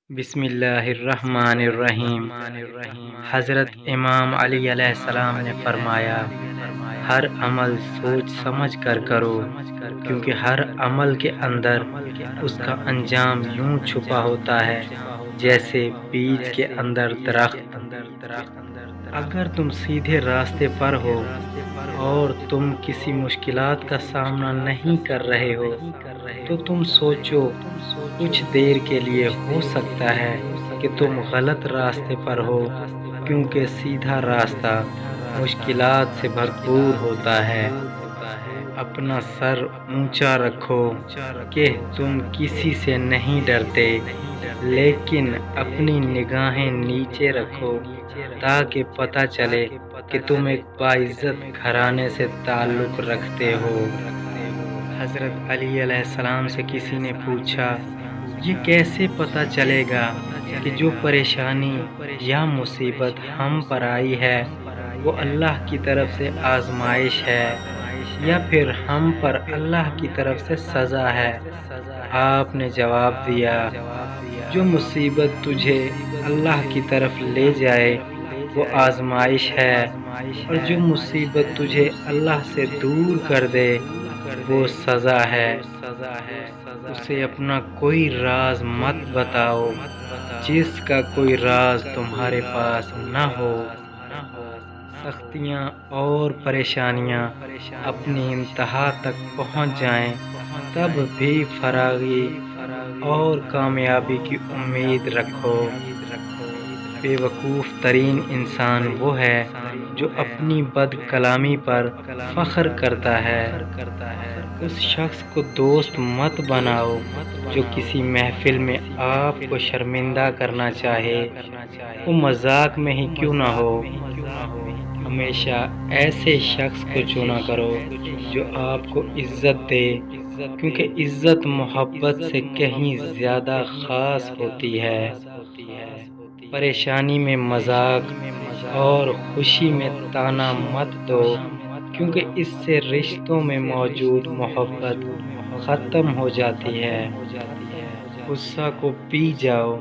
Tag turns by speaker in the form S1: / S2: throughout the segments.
S1: بسم اللہ الرحمن الرحیم۔ حضرت امام علی علیہ السلام نے فرمایا، ہر عمل سوچ سمجھ کر کرو، کیونکہ ہر عمل کے اندر اس کا انجام یوں چھپا ہوتا ہے جیسے بیج کے اندر درخت۔ اگر تم سیدھے راستے پر ہو اور تم کسی مشکلات کا سامنا نہیں کر رہے ہو تو تم سوچو، کچھ دیر کے لیے ہو سکتا ہے کہ تم غلط راستے پر ہو، کیونکہ سیدھا راستہ مشکلات سے بھرپور ہوتا ہے۔ اپنا سر اونچا رکھو کہ تم کسی سے نہیں ڈرتے، لیکن اپنی نگاہیں نیچے رکھو تاکہ پتہ چلے کہ تم ایک باعزت گھرانے سے تعلق رکھتے ہو۔ حضرت علی علیہ السلام سے کسی نے پوچھا، یہ کیسے پتہ چلے گا کہ جو پریشانی یا مصیبت ہم پر آئی ہے وہ اللہ کی طرف سے آزمائش ہے یا پھر ہم پر اللہ کی طرف سے سزا ہے؟ آپ نے جواب دیا، جو مصیبت تجھے اللہ کی طرف لے جائے وہ آزمائش ہے، اور جو مصیبت تجھے اللہ سے دور کر دے وہ سزا ہے۔ اسے اپنا کوئی راز مت بتاؤ جس کا کوئی راز تمہارے پاس نہ ہو۔ سختیاں اور پریشانیاں اپنی انتہا تک پہنچ جائیں تب بھی فراغی اور کامیابی کی امید رکھو۔ بے وقوف ترین انسان وہ ہے جو اپنی بد کلامی پر فخر کرتا ہے۔ اس شخص کو دوست مت بناؤ جو کسی محفل میں آپ کو شرمندہ کرنا چاہے، وہ مذاق میں ہی کیوں نہ ہو۔ ہمیشہ ایسے شخص کو چنا کرو جو آپ کو عزت دے، کیونکہ عزت محبت سے کہیں زیادہ خاص ہوتی ہے۔ پریشانی میں مذاق اور خوشی میں طعنہ مت دو، کیونکہ اس سے رشتوں میں موجود محبت ختم ہو جاتی ہے۔ غصہ کو پی جاؤ،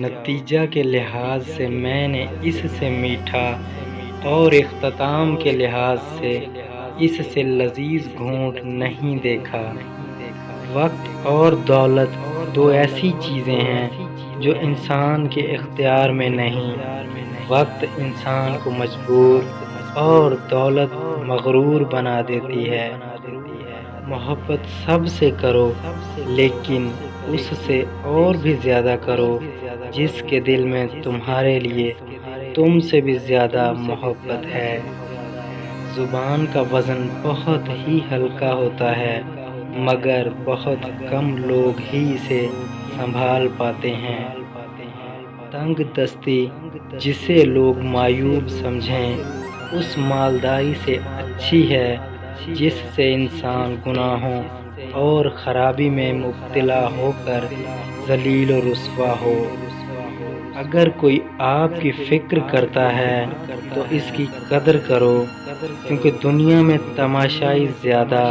S1: نتیجہ کے لحاظ سے میں نے اس سے میٹھا اور اختتام کے لحاظ سے اس سے لذیذ گھونٹ نہیں دیکھا۔ وقت اور دولت دو ایسی چیزیں ہیں جو انسان کے اختیار میں نہیں۔ وقت انسان کو مجبور اور دولت مغرور بنا دیتی ہے۔ محبت سب سے کرو، لیکن اس سے اور بھی زیادہ کرو جس کے دل میں تمہارے لیے تم سے بھی زیادہ محبت ہے۔ زبان کا وزن بہت ہی ہلکا ہوتا ہے، مگر بہت کم لوگ ہی اسے سنبھال پاتے ہیں۔ تنگ دستی جسے لوگ معیوب سمجھیں اس مالداری سے اچھی ہے جس سے انسان گناہوں اور خرابی میں مبتلا ہو کر ذلیل و رسوا ہو۔ اگر کوئی آپ کی فکر کرتا ہے تو اس کی قدر کرو، کیونکہ دنیا میں تماشائی زیادہ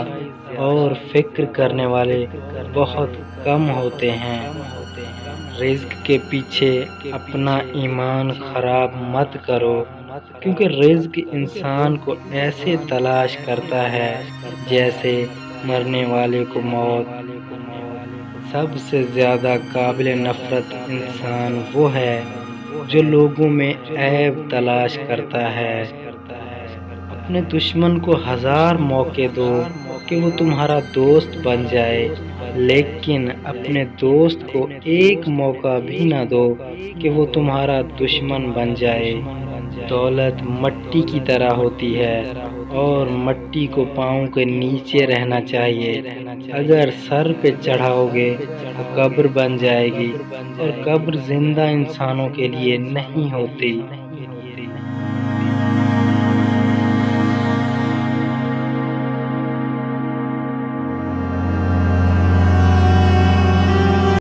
S1: اور فکر کرنے والے بہت کم ہوتے ہیں۔ رزق کے پیچھے اپنا ایمان خراب مت کرو، کیونکہ رزق انسان کو ایسے تلاش کرتا ہے جیسے مرنے والے کو موت۔ سب سے زیادہ قابل نفرت انسان وہ ہے جو لوگوں میں عیب تلاش کرتا ہے۔ اپنے دشمن کو 1000 موقع دو کہ وہ تمہارا دوست بن جائے، لیکن اپنے دوست کو ایک موقع بھی نہ دو کہ وہ تمہارا دشمن بن جائے۔ دولت مٹی کی طرح ہوتی ہے اور مٹی کو پاؤں کے نیچے رہنا چاہیے۔ اگر سر پہ چڑھاؤ گے تو قبر بن جائے گی، اور قبر زندہ انسانوں کے لیے نہیں ہوتی۔